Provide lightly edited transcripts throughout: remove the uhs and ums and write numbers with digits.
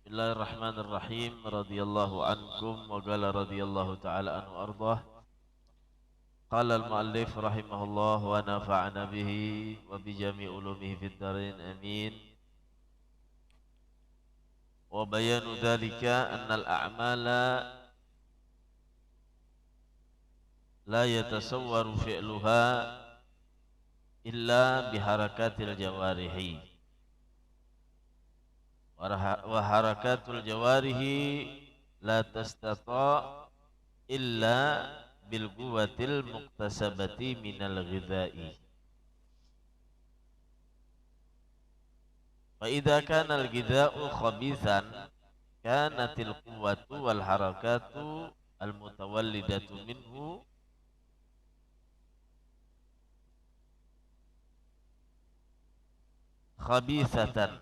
Bismillahirrahmanirrahim. Radhiyallahu ankum wa qala radhiyallahu ta'ala anhu ardah. Qala al-muallif rahimahullah wa nafa'ana bihi wa bi jami' ulumihi fid dharain amin. Wa bayanu dhalika anna al-a'mala la yatasawwaru fi'luha illa biharakatil jawarihi. Wa harakatul jawarihi la tastata' illa bil quwwatil muktasabati minal ghidha'i. Fa idza kana al ghidha'u khabithan kanatil quwwatu wal harakatu al mutawallidatu minhu khabithatan.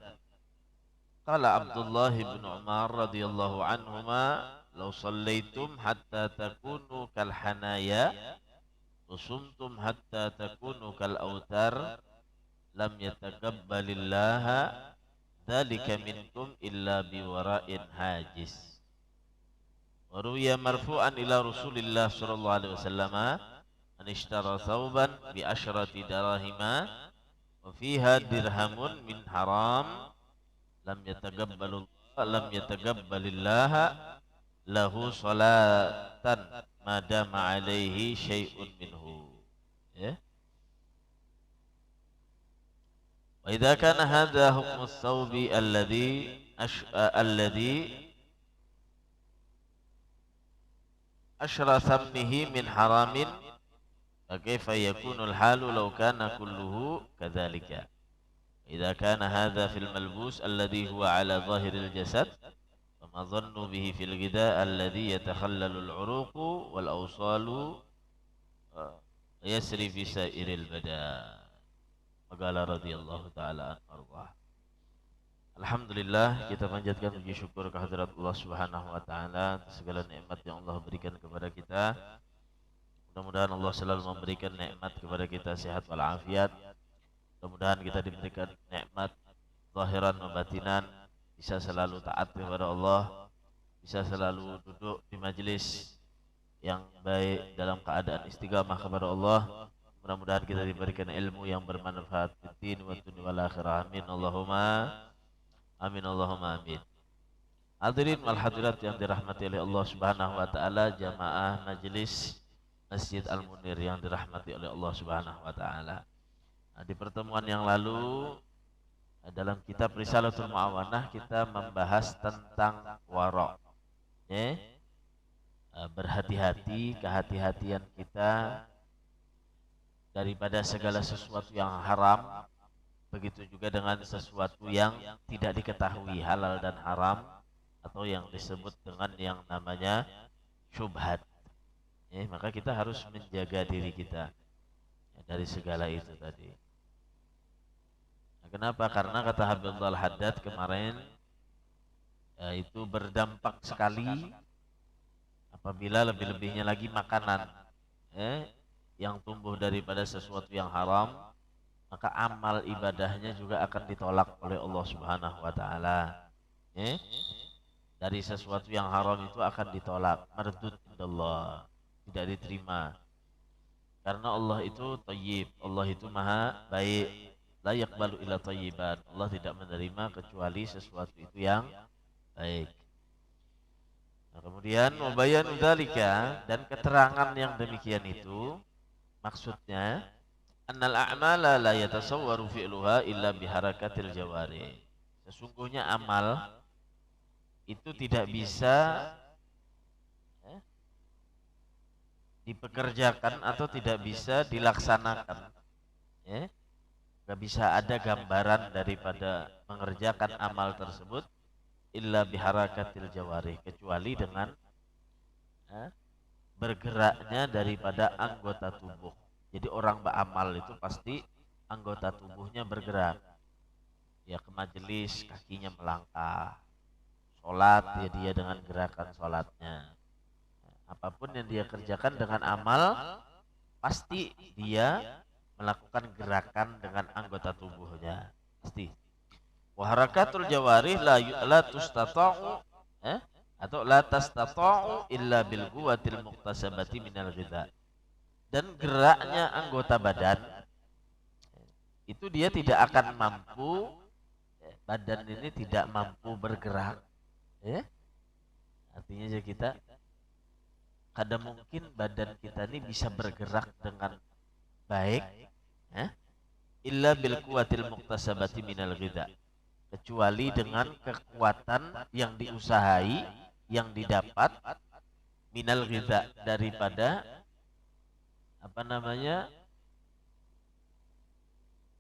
Qala Abdullah bin Umar radhiyallahu anhuma law sallaitum hatta takunu kal hanaya wa sumtum hatta takunu kal autar lam yataqabbalillaha dzalika minkum illa biwara'in hajis. Wa ruwiya marfu'an ila Rasulillah sallallahu alaihi wasallam an ishtara thawban bi asyrati darahima wa fiha dirhamun min haram lam yataqabbalillaha lahu salatan madama alaihi syai'un minhu. Ya. Wa idza kana hadha hukmu thawbi alladhi ashra thamnihi min haramin fa kaifa yakunu al-halu law kana kulluhu kadzalika. إذا كان هذا في الملبوس الذي هو على ظاهر الجسد فما ظن به في الغذاء الذي يتخلل العروق والأوصال ويسري في سائر البدن. وقال رضي الله تعالى عنه وارضاه. Alhamdulillah, kita panjatkan puji syukur kehadirat Allah Subhanahu wa taala atas segala nikmat yang Allah berikan kepada kita. Mudah-mudahan Allah selalu memberikan nikmat kepada kita sehat walafiat. Mudah-mudahan kita diberikan nikmat zahiran wa batinan, bisa selalu taat kepada Allah, bisa selalu duduk di majelis yang baik dalam keadaan istiqamah kepada Allah. Mudah-mudahan kita diberikan ilmu yang bermanfaat di din wa dunya wal akhirah. Amin Allahumma amin Allahumma amin. Hadirin wal hadirat yang dirahmati oleh Allah Subhanahu wa taala, jamaah majelis Masjid Al-Munir yang dirahmati oleh Allah Subhanahu wa taala. Di pertemuan yang lalu dalam kitab Risalatul Mu'awanah kita membahas tentang wara', berhati-hati, kehati-hatian kita daripada segala sesuatu yang haram, begitu juga dengan sesuatu yang tidak diketahui halal dan haram, atau yang disebut dengan yang namanya syubhat. Maka kita harus menjaga diri kita dari segala itu tadi. Kenapa? Karena kata Habibullah Al-Haddad kemarin, itu berdampak sekali apabila lebih-lebihnya lagi makanan yang tumbuh daripada sesuatu yang haram, maka amal ibadahnya juga akan ditolak oleh Allah Subhanahu wa taala. Dari sesuatu yang haram itu akan ditolak, mardud indallah, tidak diterima. Karena Allah itu thayyib, Allah itu maha baik. La yaqbalu illa thayyiban. Allah tidak menerima kecuali sesuatu itu yang baik. Nah, kemudian wabayanu dzalika, dan keterangan yang demikian itu maksudnya annal a'mala la yatasawwaru fi'luha illa biharakatil jawari. Sesungguhnya amal itu tidak bisa dipekerjakan atau tidak bisa dilaksanakan, gak bisa ada gambaran daripada mengerjakan amal tersebut illa biharakatil jawarih, kecuali dengan bergeraknya daripada anggota tubuh. Jadi orang beramal itu pasti anggota tubuhnya bergerak. Ya, ke majelis kakinya melangkah, sholat ya dia dengan gerakan sholatnya. Apapun yang dia kerjakan dengan amal, pasti dia melakukan gerakan dengan anggota tubuhnya, pasti. Wa harakatul jawarih la tustata'u atau la tastata'u illa bil quwwatil muktasabati minal ghidha. Dan geraknya anggota badan itu dia tidak akan mampu, badan ini tidak mampu bergerak, ya. Artinya kita kadang mungkin badan kita ini bisa bergerak dengan baik, illa bil quwwatil muktasabati minal ghidha, kecuali dengan kekuatan yang diusahai, yang didapat minal ghidha, daripada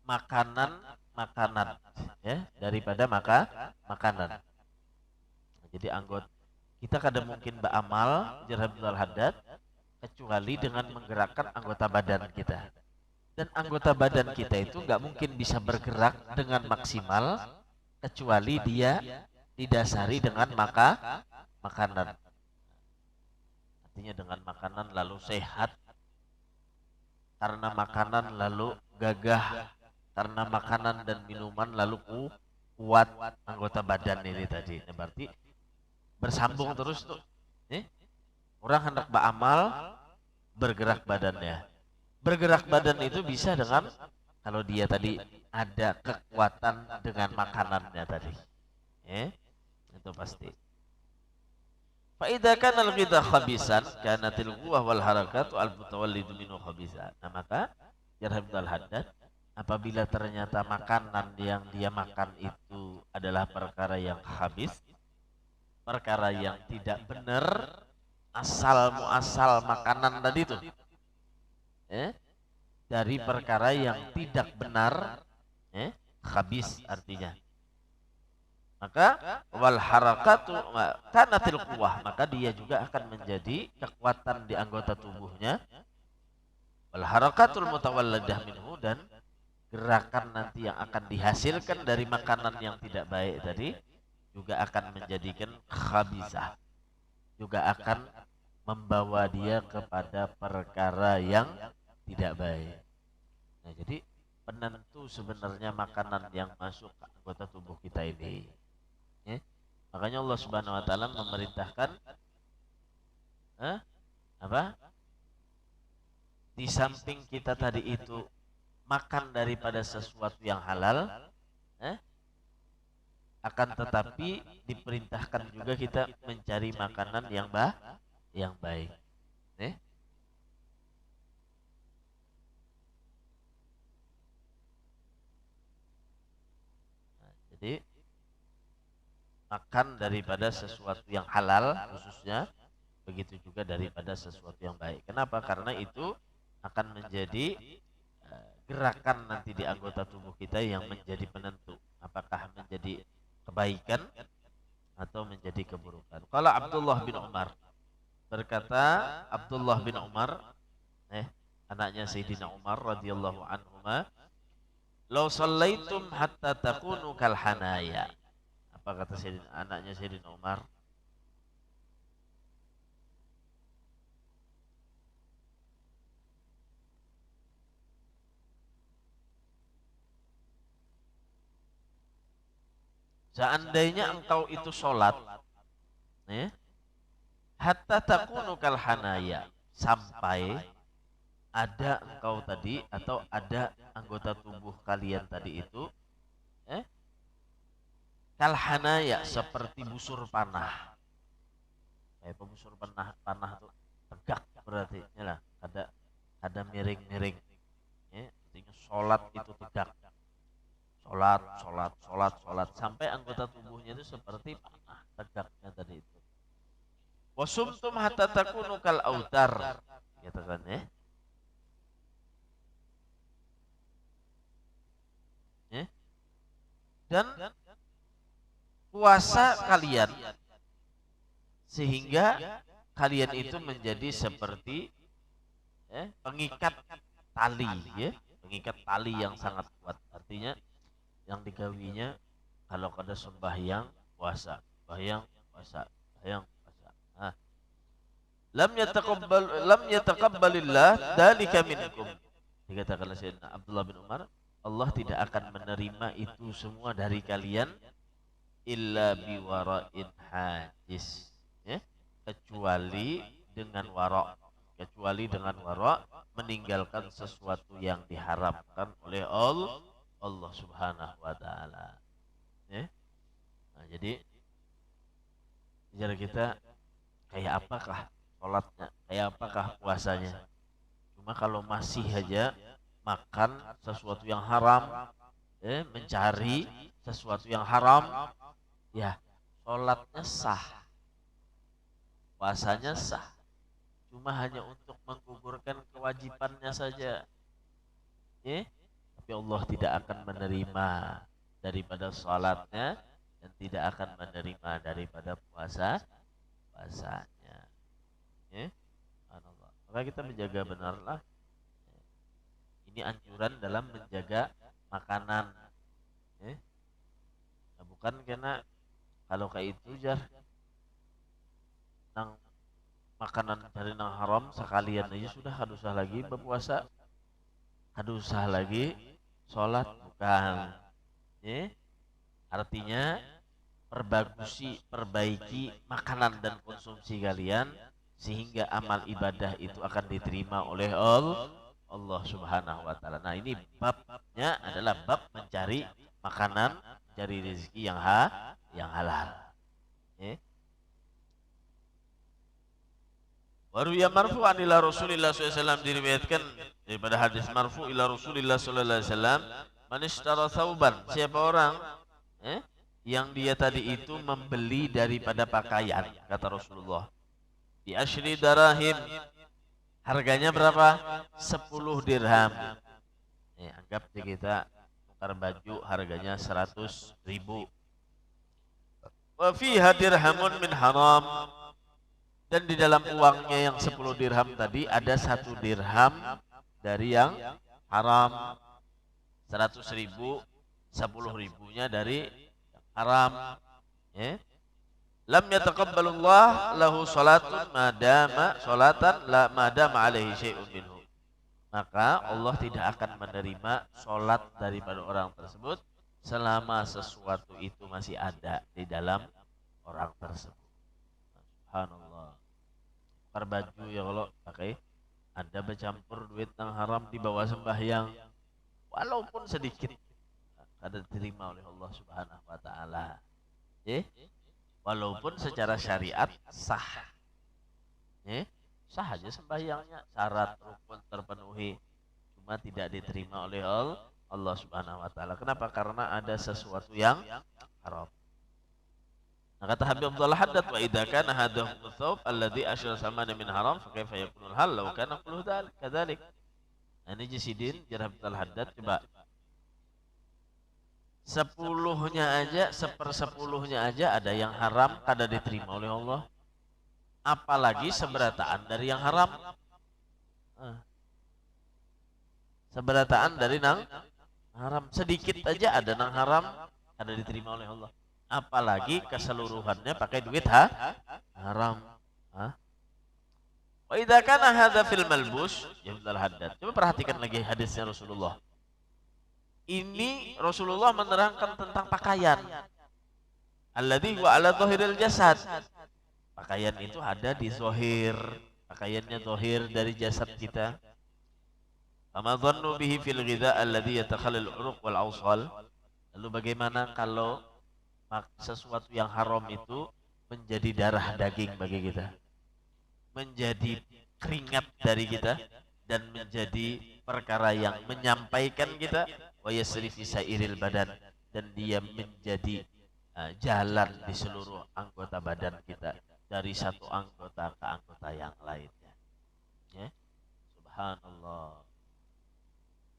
makanan, ya, daripada makanan. Jadi anggota kita kadang mungkin beramal Jarhabul Haddad kecuali dengan menggerakkan anggota badan kita. Dan anggota badan kita itu nggak mungkin bisa bergerak dengan maksimal kecuali dia didasari dengan makanan. Artinya dengan makanan lalu sehat, karena makanan lalu gagah, karena makanan dan minuman lalu kuat anggota badan ini tadi. Nah, berarti bersambung terus tuh. Orang hendak beramal bergerak badannya. Bergerak badan itu bisa dengan kalau dia tadi ada kekuatan dengan makanannya tadi. Itu pasti. Fa idza kana al-ghidha khabisan kanatil quwwah wal harakatu al-mutawallidu minhu khabisa. Nah, maka Jarhabul Haddad, apabila ternyata makanan yang dia makan itu adalah perkara yang khabis, perkara yang tidak benar, asal muasal makanan tadi itu, dari perkara yang tidak benar, khabis artinya. Maka wal harakatu kanatil quwwah, maka dia juga akan menjadi kekuatan di anggota tubuhnya. Wal harakatul mutawallidah minhu, dan gerakan nanti yang akan dihasilkan dari makanan yang tidak baik tadi juga akan menjadikan khabisah, juga akan membawa dia kepada perkara yang tidak baik. Nah, jadi penentu sebenarnya makanan yang masuk ke anggota tubuh kita ini. Makanya Allah Subhanahu wa taala memerintahkan di samping kita tadi itu makan daripada sesuatu yang halal, akan tetapi diperintahkan juga kita mencari makanan yang baik. Nah, jadi makan daripada sesuatu yang halal khususnya, begitu juga daripada sesuatu yang baik. Kenapa? Karena itu akan menjadi gerakan nanti di anggota tubuh kita yang menjadi penentu apakah menjadi kebaikan atau menjadi keburukan. Kalau Abdullah bin Umar berkata, Abdullah bin Umar, anaknya Sayyidina Umar radhiyallahu anhuma, "Law shallaitum hatta takunu kal hanaya." Apa kata anaknya Sayyidina Umar? Seandainya engkau itu sholat, hatta takunu kal hanaya, sampai ada engkau tadi atau ada anggota tubuh kalian tadi itu kal hanaya, seperti busur panah. Busur panah itu tegak berarti, ya, ada miring-miring. Artinya sholat itu tegak. Sholat sampai anggota tubuhnya itu seperti panah tegaknya tadi itu. Wasumtum hatta takunu kal autar, katakan dan puasa kalian sehingga kalian itu menjadi seperti pengikat tali, pengikat tali yang sangat kuat. Artinya yang digawinya kalau ada sembahyang puasa. Nah, lam yataqabbalillah dzalika minkum. Dikatakan oleh Sayyidina Abdullah bin Umar, Allah tidak akan menerima itu semua dari kalian illa biwara'in hajis, ya, kecuali dengan wara', meninggalkan sesuatu yang diharamkan oleh Allah Subhanahu wa taala, ya. Nah, jadi bicara kita kayak apakah sholatnya, kayak apakah puasanya. Cuma kalau masih aja makan sesuatu yang haram, mencari sesuatu yang haram, ya sholatnya sah, puasanya sah, cuma hanya untuk menggugurkan kewajibannya saja, tapi Allah tidak akan menerima daripada sholatnya dan tidak akan menerima daripada puasanya, maka kita menjaga benarlah. Ini anjuran dalam menjaga makanan, nah, bukan karena kalau kayak itu jar nang makanan dari nang haram sekalian aja sudah kadusah lagi berpuasa, kadusah lagi sholat, bukan, artinya perbaiki makanan dan konsumsi kalian sehingga amal ibadah itu akan diterima oleh Allah Subhanahu wa taala. Nah, ini babnya adalah bab mencari makanan, cari rezeki yang halal. Baru ya marfu'an ila Rasulillah SAW, diriwayatkan daripada hadis marfu' ila Rasulillah SAW, man ishtara thawban, siapa orang yang dia tadi itu membeli daripada pakaian, kata Rasulullah, di asyri darahim, harganya berapa? 10 dirham. Anggap kita tukar baju harganya 100.000. Wa fiha dirhamun min haram, dan di dalam uangnya yang 10 dirham tadi ada 1 dirham dari yang haram. 100.000, 10.000-nya dari haram. Lam yataqabbalullah lahu salatun madama alaihi syai'un minhu. Maka Allah tidak akan menerima salat daripada orang tersebut selama sesuatu itu masih ada di dalam orang tersebut. Subhanallah. Tukar baju ya kalau pakai ada bercampur duit yang haram di bawah sembahyang, walaupun sedikit, ada diterima oleh Allah Subhanahu wa taala. Walaupun secara syariat sah, sah aja sembahyangnya, syarat rukun terpenuhi, cuma tidak diterima oleh Allah Subhanahu wa taala. Kenapa? Karena ada sesuatu yang haram. Nah, kata Habib Abdullah Haddad, wa idza kana hadha thawb alladhi ashra samana min haram fa kaifa yakunu hal law kana kullu kadzalik. Nah, ini Jasidin Jarh Abdullah Haddad, coba 10-nya aja, 1/10-nya aja ada yang haram kada diterima oleh Allah, apalagi seberataan dari yang haram. Seberataan dari nang haram, sedikit aja ada nang haram kada diterima oleh Allah, apalagi keseluruhannya pakai duit haram. Wa idza kana hadza fil malbus, ya Abdul Haddad, coba perhatikan lagi hadisnya Rasulullah. Ini Rasulullah menerangkan tentang pakaian. Alladzi wa ala dhahiril jasad. Pakaian itu ada di zahir, pakaiannya zahir dari jasad kita. Fama dhannu bihi fil ghidha alladzi yatakhallal uruq wal awsal. Lalu bagaimana kalau sesuatu yang haram itu menjadi darah daging bagi kita, menjadi keringat dari kita, dan menjadi perkara yang menyampaikan kita, wa yasri fi sairil badan, dan dia menjadi jalan di seluruh anggota badan kita, dari satu anggota ke anggota yang lainnya. Subhanallah.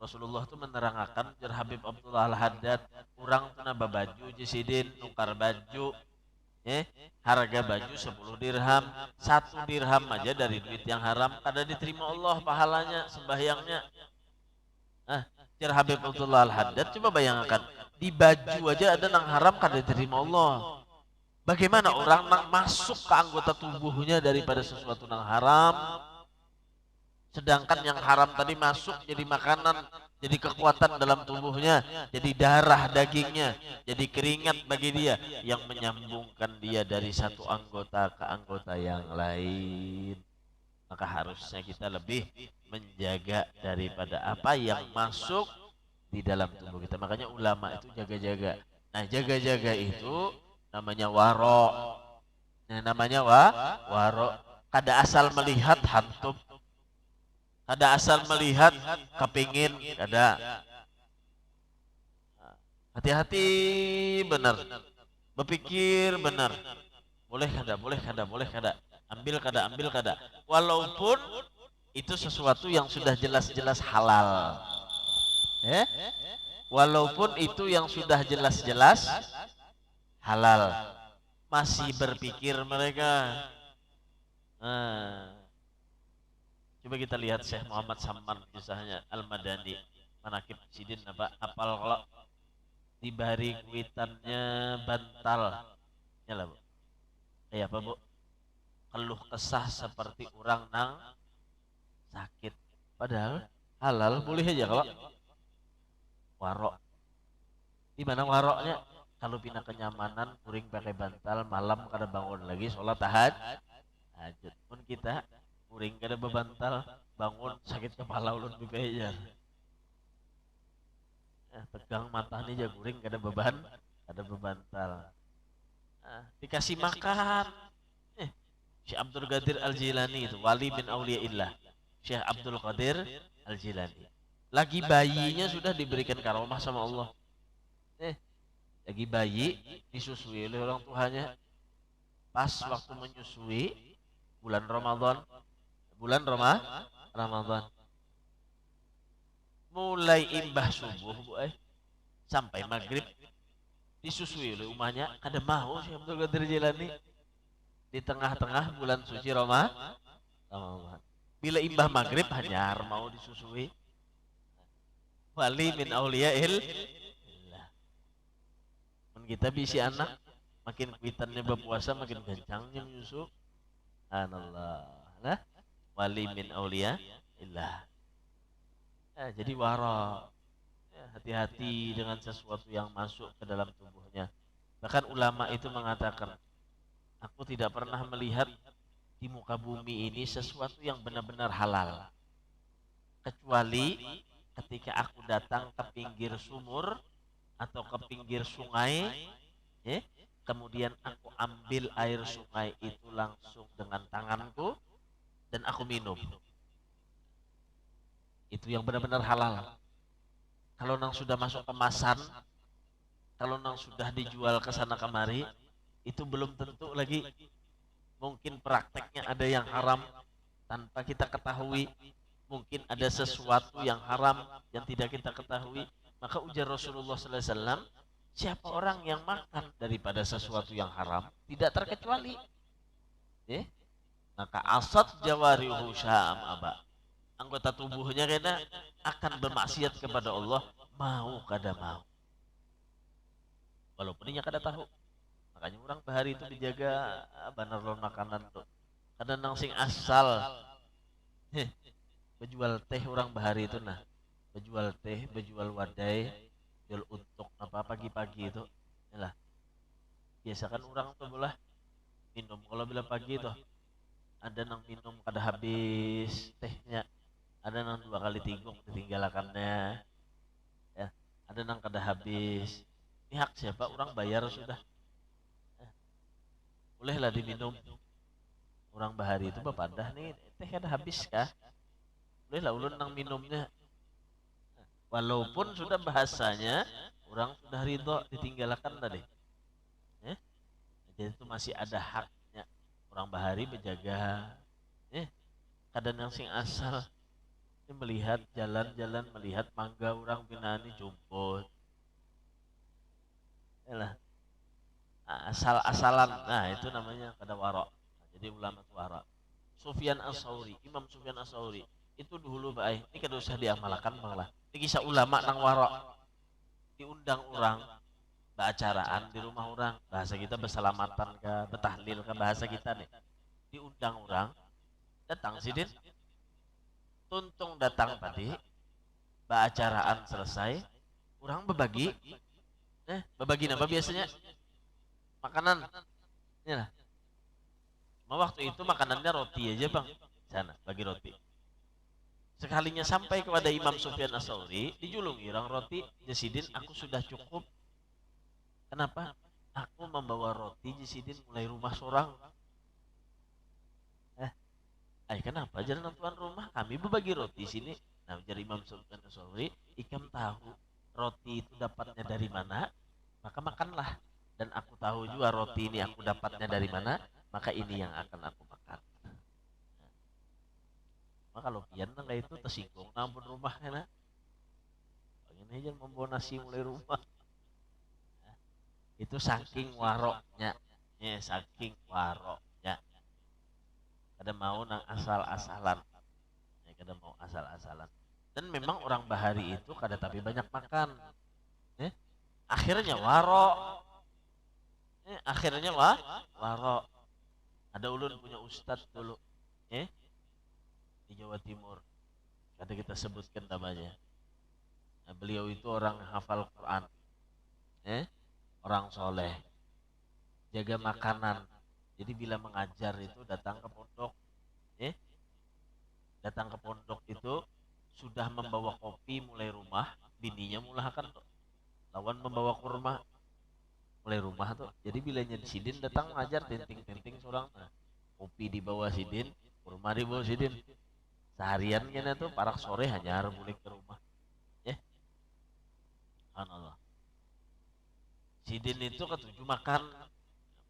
Rasulullah itu menerangkan, Jarh Habib Abdullah Al-Haddad, orang tuna babaju Jasidin, tukar baju, harga baju 10 dirham, 1 dirham aja dari duit yang haram kada diterima Allah pahalanya, sembahyangnya. Jarh Habib Abdullah Al-Haddad, coba bayangkan, di baju aja ada nang haram kada diterima Allah. Bagaimana orang nang masuk ke anggota tubuhnya daripada sesuatu nang haram, sedangkan yang haram tadi masuk jadi makanan jadi kekuatan dalam tubuhnya, jadi darah dagingnya, jadi keringat bagi dia yang menyambungkan dia dari satu anggota ke anggota yang lain. Maka harusnya kita lebih menjaga daripada apa yang masuk di dalam tubuh kita. Makanya ulama itu jaga-jaga. Nah, jaga-jaga itu namanya waro. Nah, namanya waro. Kada asal melihat hantum, kada asal melihat kepingin, kada. Hati-hati benar, berpikir benar. Boleh kada, boleh kada, boleh kada. Ambil kada, ambil kada. Walaupun itu sesuatu yang sudah jelas-jelas halal. Walaupun itu yang sudah jelas-jelas halal, masih berpikir mereka. Nah, coba kita lihat Syekh Muhammad Samman kisahnya Al-Madani, Manaqib Sidin apa apal kalau dibari kuitannya bantal. Ya lah, Bu. Apa, Bu? Keluh kesah seperti orang nang sakit. Padahal halal boleh aja kalau warok. Di mana waroknya? Kalau pindah kenyamanan, kuring pakai bantal, malam kada bangun lagi sholat tahajud. Pun kita kuring kada bebantal, bangun sakit kepala ulun bibeja. Tegang mata nih aja kuring kada beban, kada bebantal. Dikasih makan. Syekh Abdul Qadir Al-Jilani itu wali bin Auliyaillah. Syekh Abdul Qadir Al-Jilani. Lagi bayinya sudah diberikan karomah sama Allah. Lagi bayi disusui oleh orang tuanya. Pas waktu menyusui bulan Ramadan. Ramadan. Mulai imbah subuh, Bu, sampai maghrib disusui oleh umahnya. Kada mau Syekh Abdul Qadir Jilani di tengah-tengah bulan suci Ramadan. Bila imbah maghrib hanyar mau disusui. Wali min auliyail. Kita bisi anak makin kuitannya berpuasa makin kencangnya menyusu. Anallah. Nah, wali min aulia illah. Jadi wara. Hati-hati dengan sesuatu yang masuk ke dalam tubuhnya. Bahkan ulama itu mengatakan, aku tidak pernah melihat di muka bumi ini sesuatu yang benar-benar halal, kecuali ketika aku datang ke pinggir sumur atau ke pinggir sungai, kemudian aku ambil air sungai itu langsung dengan tanganku dan aku minum. Itu yang benar-benar halal. Kalau nang sudah masuk kemasan, kalau nang sudah dijual ke sana kemari, itu belum tentu lagi. Mungkin prakteknya ada yang haram tanpa kita ketahui. Mungkin ada sesuatu yang haram yang tidak kita ketahui. Maka ujar Rasulullah SAW, siapa orang yang makan daripada sesuatu yang haram tidak terkecuali, maka asad jawarihu sya'am aba, anggota tubuhnya kena akan bermaksiat kepada Allah, mau kada mau, walaupun dia kada tahu. Makanya orang bahari itu dijaga benar lon makanan tuh. Kadang nang sing asal berjual teh orang bahari itu nah, berjual teh, berjual wadai, jual untuk apa pagi-pagi itu, lah. Biasakan orang tuh belah minum kalau bila pagi itu ada nang minum kada habis tehnya, ada nang 2 kali tiguk ditinggalkannya, ya, ada nang kada habis. Ini hak siapa? Orang bayar sudah, bolehlah diminum. Orang bahari itu bapadah nih teh kada habis kah? Bolehlah ulun nang minumnya. Walaupun sudah bahasanya orang sudah ridho ditinggalkan tadi, jadi itu masih ada haknya orang bahari menjaga. Kadang yang sing asal melihat jalan-jalan, melihat mangga orang pinani jumput, asal-asalan. Nah itu namanya kada warok. Jadi ulama itu warok. Sufyan As-Sauri, Imam Sufyan As-Sauri itu dulu baik, ini kada usah diamalkan malah. Ini kisah ulama nang warok. Diundang orang baacaraan di rumah orang, bahasa kita berselamatan ke, betahlil ke bahasa kita nih. Diundang orang, datang sidin, tuntung datang tadi, baacaraan selesai, orang berbagi, berbagi apa biasanya? Makanan. Ya. Waktu itu makanannya roti aja bang, sana bagi roti. Sekalinya sampai kepada Imam Sufyan Ats-Tsauri, dijulungi orang roti, Jasidin aku sudah cukup. Kenapa? Aku membawa roti Jasidin mulai rumah seorang. Kenapa? Jangan tuan rumah, kami berbagi roti sini. Nah, jadi Imam Sufyan Ats-Tsauri, ikam tahu roti itu dapatnya dari mana, maka makanlah. Dan aku tahu juga roti ini aku dapatnya dari mana, maka ini yang akan aku makan. Maka kalau pian nang itu tersinggung namun rumahnya, ini aja membawa nasi mulai rumah. Itu saking waroknya, saking waroknya. Kada mau nang asal-asalan, kada mau asal-asalan. Dan memang orang Bahari itu kada tapi banyak makan. Akhirnya warok. Akhirnya warok. Ada ulun punya ustadz dulu, di Jawa Timur. Kada kita sebutkan namanya. Nah, beliau itu orang hafal Quran, orang soleh, jaga makanan. Jadi bila mengajar itu datang ke pondok, datang ke pondok itu sudah membawa kopi mulai rumah, bininya mulakan lawan membawa kurma mulai rumah tuh. Jadi bilanya di Sidin datang mengajar tinting-tinting seorang, kopi di bawah Sidin, kurma di bawah Sidin. Seharian kena tuh parak sore hanya balik ke rumah. Subhanallah. Sidin itu ketujuh makan,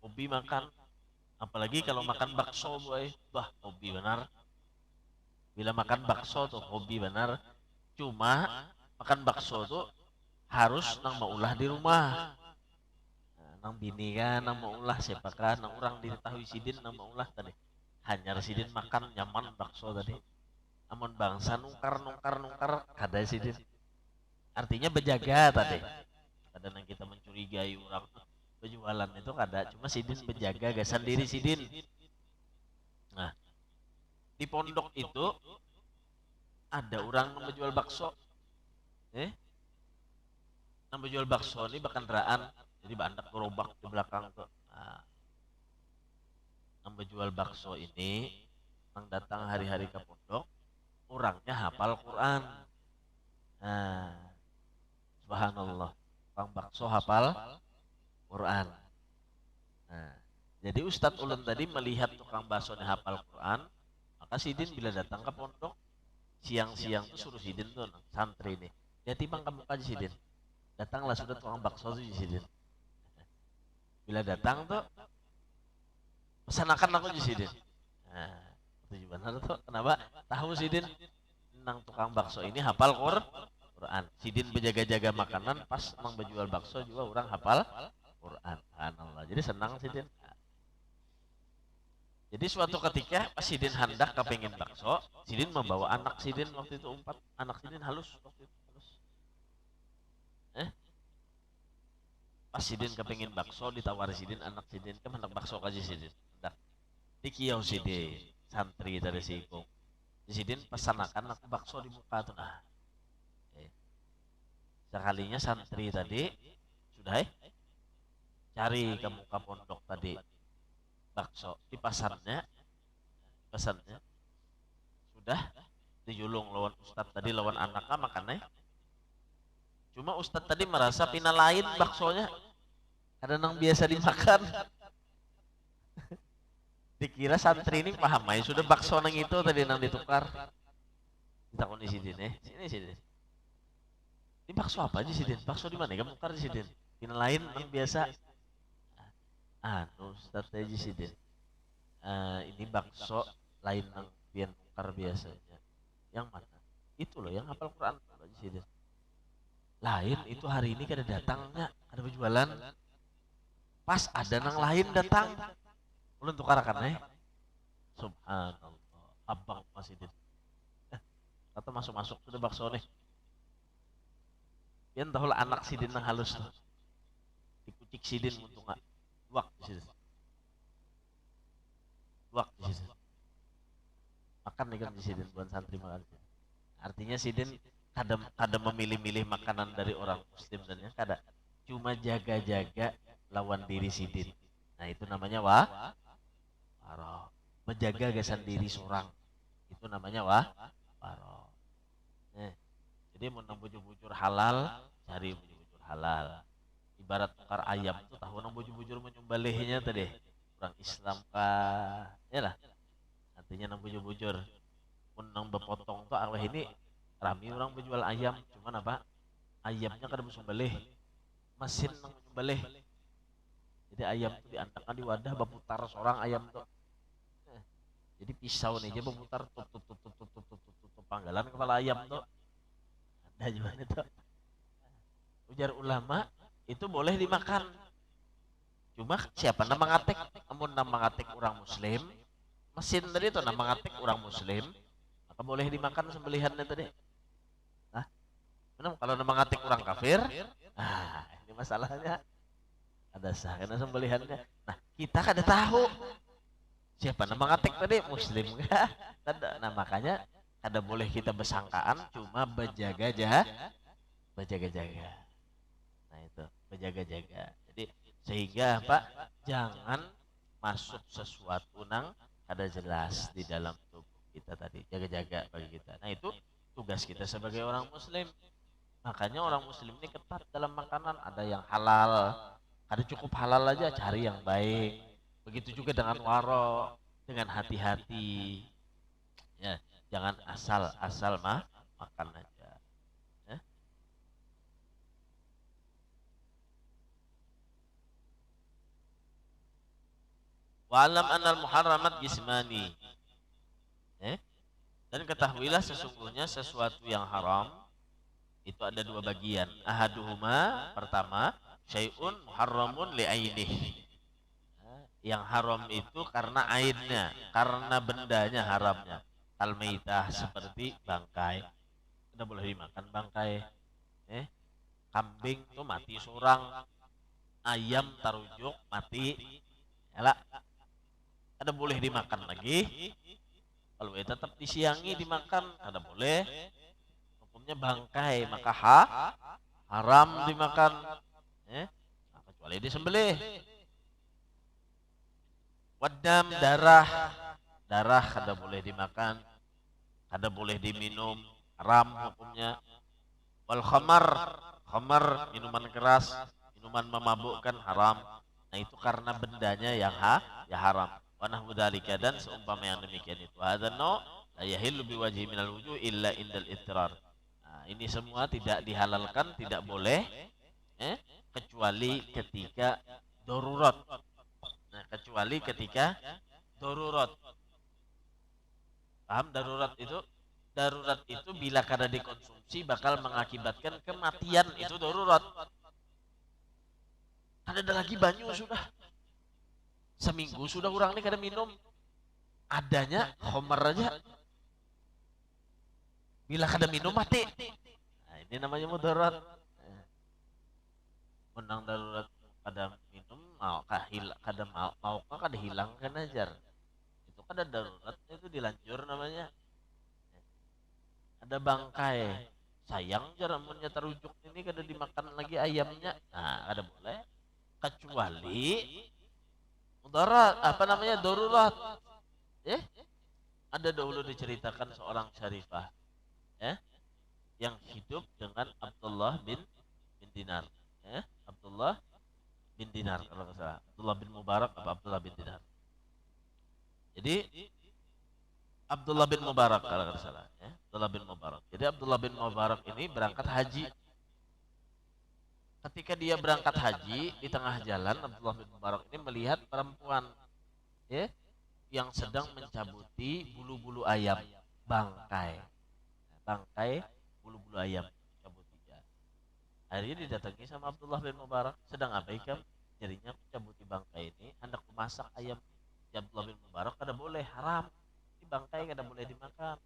kopi makan. Apalagi kalau makan bakso boy, wah hobi benar. Bila makan bakso tuh hobi benar. Cuma makan bakso tuh harus nang maulah di rumah. Nang bini kan nang maulah siapa kan nang orang diketahui Sidin nang maulah tadi. Hanya Sidin makan nyaman bakso tadi. Amun bangsa nungkar kada Sidin. Artinya berjaga tadi. Kadang kita mencurigai orang penjualan itu kada, cuma Sidin berjaga gak sendiri Sidin. Nah, di pondok itu ada orang yang menjual bakso, yang menjual bakso ini kendaraan, jadi bandak gerobak di belakang tuh. Nah, yang menjual bakso ini, yang datang hari-hari ke pondok, orangnya hafal Quran. Nah, subhanallah, bang bakso hafal Quran. Nah, jadi Ustadz Ulun tadi melihat tukang bakso yang hafal Quran, maka Sidin bila datang ke pondok siang-siang tuh suruh Sidin tuh santri nih, ya timbang kamu aja Sidin, datanglah sudah tukang bakso tuh Sidin. Bila datang tuh pesanakan aku aja Sidin. Nah, itu benar tuh. Kenapa? Tahu Sidin nang tukang bakso ini hafal Quran. Sidin berjaga-jaga makanan, pas nang berjual bakso juga orang hafal Quran. Subhanallah. Jadi senang Sidin. Jadi suatu ketika pas Sidin hendak kepengen bakso, Sidin membawa anak Sidin waktu itu 4, anak Sidin halus waktu itu halus. Pas Sidin kepengen bakso ditawari Sidin anak Sidin, kan hendak bakso aja Sidin. Hendak dikiau Sidin, santri dari Sikung. Sidin pesanakan aku bakso di muka tuh nah. Sekalinya santri tadi sudah cari ke muka pondok tadi bakso di pasarnya, pesannya sudah dijulung lawan Ustadz tadi lawan anaknya makannya. Cuma Ustadz tadi merasa pina lain baksonya, kadang yang biasa dimakan. Dikira santri ini paham ya sudah bakso nang itu tadi nang ditukar. Ditakoni Sidin sini Sidin. Ini bakso apa aja Sidin? Bakso di mana? Kamu tukar di Sidin. Pina lain nang biasa. Ustadz aja Sidin. Ini bakso lain nang pian tukar biasanya. Yang mana? Itu loh yang hafal Quran aja Sidin. Lain itu hari ini kada datangnya, ada berjualan. Pas ada nang lain datang. Ulun tukarakan Subhanallah. Abang masih Sidin. Kata masuk-masuk sudah bakso nih. Yang tahu lah anak Sidin nang halus tuh. Dikucik Sidin untuk nggak. Wak di Sidin. Wak di Sidin. Makan nih kan di Sidin bukan santri makan. Artinya Sidin kada memilih-milih makanan dari orang muslim dan yang kada cuma jaga-jaga lawan diri sidin. Nah itu namanya waro. Menjaga gasan diri seorang itu namanya waro. Eh, jadi mau nang bujur-bujur halal, cari bujur-bujur halal. Ibarat tukar ayam tuh tahu nang bujur-bujur menyembelihnya tadi. Orang Islam kah? Ya lah. Artinya nang bujur-bujur. Pun nang bepotong tuh aweh ini rame orang berjual ayam. Cuman apa? Ayamnya kada bersembelih. Mesin nang menyembelih. Jadi ayam tuh diantakan di wadah berputar seorang ayam tuh. Jadi pisau nih aja berputar tutup panggalan kepala ayam tuh. Ada juga itu. Ujar ulama itu boleh dimakan. Cuma siapa nama ngatek? Namun nama ngatek orang muslim. Mesin tadi itu nama ngatek orang muslim. Maka boleh dimakan sembelihannya tadi. Nah, benar kalau nama ngatek orang kafir. Nah, ini masalahnya. Ada sah karena sembelihannya. Nah, kita kada tahu siapa nama ngatek tadi muslim enggak? Nah, makanya kada boleh kita bersangkaan cuma berjaga-jaga. Nah, itu berjaga-jaga. Jadi sehingga Pak jangan masuk sesuatu nang kada jelas di dalam tubuh kita tadi. Jaga-jaga bagi kita. Nah, itu tugas kita sebagai orang muslim. Makanya orang muslim ini ketat dalam makanan, ada yang halal. Ada cukup halal aja, cari yang baik. Begitu juga dengan waro, dengan hati-hati. Ya, jangan asal-asal makan aja. Ya. Wa'alam anal muharramat jismani. Dan ketahuilah sesungguhnya sesuatu yang haram itu ada dua bagian. Ahaduhuma pertama syai'un muharramun li'ainih. Yang haram itu karena ainnya, karena bendanya haramnya. Kalmaitah seperti bangkai. Tidak boleh dimakan bangkai. Kambing tuh mati seorang. Ayam tarujuk mati. Yalah. Ada boleh dimakan lagi. Kalau tetap disiangi dimakan, ada boleh. Hukumnya bangkai, maka haram dimakan. Nah, kecuali disembelih. Wadam darah kada boleh dimakan, kada boleh diminum, haram hukumnya. Wal khamar minuman keras, minuman memabukkan haram. Nah itu karena bendanya yang ya haram. Wa nahwu dzalika dan seumpama yang demikian itu. Hadzal no la yahillu biwajhi minal wujuh illa indal ittirar. Nah, ini semua tidak dihalalkan, tidak boleh kecuali ketika darurat. Nah, kecuali ketika darurat. Paham darurat itu? Darurat itu bila kada dikonsumsi bakal mengakibatkan kematian, itu darurat. Kada ada lagi banyu sudah. Seminggu sudah orang ini kada minum. Adanya homer aja. Bila kada minum mati. Nah, ini namanya mudarat. Menang darurat kada minum mau kah kada mau kah kada hilang kan ajar. Itu kada darurat itu dilanjur namanya. Ada bangkai. Sayang jaramunnya terujuk ini kada dimakan lagi ayamnya. Nah, kada boleh. Kecuali mudarat apa namanya darurat. Ada dahulu diceritakan seorang syarifah yang hidup dengan Abdullah bin Dinar. Abdullah bin Dinar kalau nggak salah. Abdullah bin Mubarak apa Abdullah bin Dinar. Jadi Abdullah bin Mubarak kalau nggak salah. Abdullah bin Mubarak. Jadi Abdullah bin Mubarak ini berangkat haji. Ketika dia berangkat haji di tengah jalan Abdullah bin Mubarak ini melihat perempuan yang sedang mencabuti bulu-bulu ayam, bangkai bulu-bulu ayam cabutinya. Akhirnya didatangi sama Abdullah bin Mubarak, sedang apa ikam? Jadinya aku cabuti bangkai ini, hendak memasak ayam. Ya Abdullah bin Mubarak kada boleh, haram. Ini bangkai kada boleh dimakan.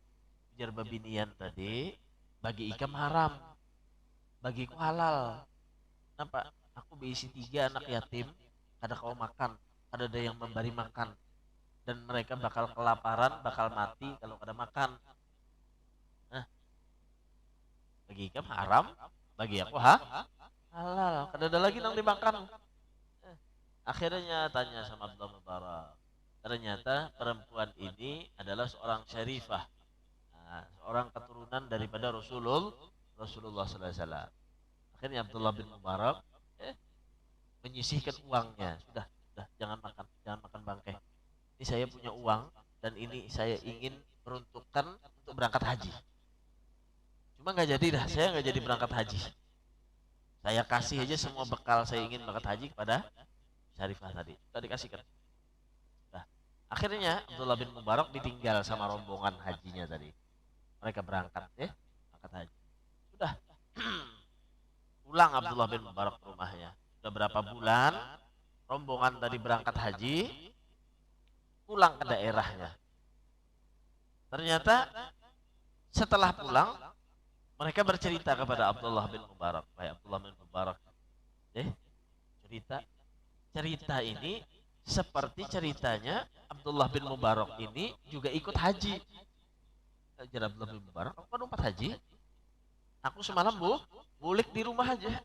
Ujar babinian tadi, bagi ikam haram, bagiku halal. Kenapa? Aku berisi 3 anak yatim, kada kau makan, kada ada yang memberi makan. Dan mereka bakal kelaparan, bakal mati kalau kada makan. Nah, bagi kamu haram, bagi aku halal. Kada ada lagi nang dimakan. Akhirnya tanya sama Abdullah bin Mubarak. Ternyata perempuan ini adalah seorang syarifah, seorang keturunan daripada Rasulullah sallallahu alaihi wasallam. Akhirnya Abdullah bin Mubarak menyisihkan uangnya. Sudah, jangan makan bangkai. Ini saya punya uang dan ini saya ingin peruntukkan untuk berangkat haji. Cuma nggak jadi dah, saya nggak jadi berangkat haji. Saya kasih aja semua bekal saya ingin berangkat haji kepada Syarifah tadi. Sudah dikasihkan. Nah, akhirnya Abdullah bin Mubarak ditinggal sama rombongan hajinya tadi. Mereka berangkat, berangkat haji. Sudah pulang Abdullah bin Mubarak ke rumahnya. Sudah berapa bulan rombongan tadi berangkat haji, pulang ke daerahnya. Ternyata setelah pulang mereka bercerita kepada Abdullah bin Mubarak. Baik Abdullah bin Mubarak, cerita ini seperti ceritanya Abdullah bin Mubarak ini juga ikut haji. Jadi Abdullah bin Mubarak, aku kan umpat haji. Aku semalam bulik di rumah aja.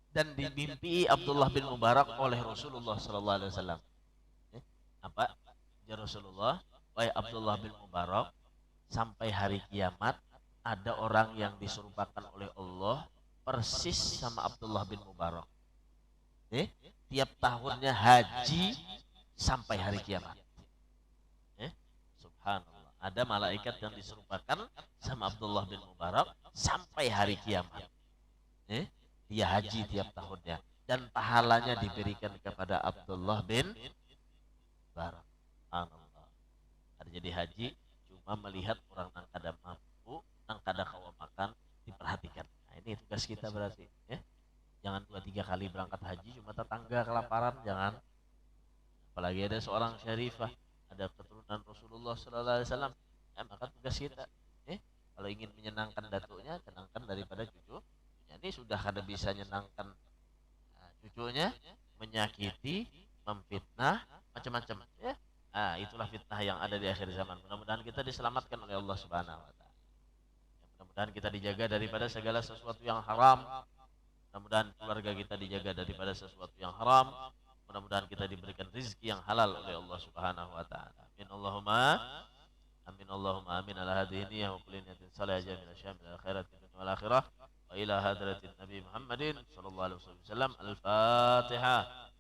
Dan dimimpi Abdullah bin Mubarak oleh Rasulullah Sallallahu Alaihi Wasallam. Apa? Ya Rasulullah, wahai Abdullah bin Mubarak, sampai hari kiamat ada orang yang diserupakan oleh Allah persis sama Abdullah bin Mubarak. Tiap tahunnya haji sampai hari kiamat. Subhanallah. Ada malaikat yang diserupakan sama Abdullah bin Mubarak sampai hari kiamat. Dia haji tiap tahunnya dan pahalanya diberikan kepada Abdullah bin Mubarak. Subhanallah. Ada jadi haji cuma melihat orang nang kada mampu, nang kada kawa makan diperhatikan. Nah, ini tugas kita berarti, Jangan 2-3 kali berangkat haji cuma tetangga kelaparan, jangan. Apalagi ada seorang syarifah, ada keturunan Rasulullah sallallahu alaihi wasallam. Maka tugas kita, kalau ingin menyenangkan datuknya, senangkan daripada cucu. Ini sudah kada bisa menyenangkan cucunya, menyakiti, memfitnah, macam-macam. Itulah fitnah yang ada di akhir zaman. Mudah-mudahan kita diselamatkan oleh Allah Subhanahu wa taala. Mudah-mudahan kita dijaga daripada segala sesuatu yang haram. Mudah-mudahan keluarga kita dijaga daripada sesuatu yang haram. Mudah-mudahan kita diberikan rezeki yang halal oleh Allah Subhanahu wa taala. Amin Allahumma amin ala hadhihi niyyah wa kulli niyatin salihah min asyamil khairat dunya wal akhirah wa ila hadratin Nabi Muhammadin sallallahu alaihi wasallam. Al-Fatihah.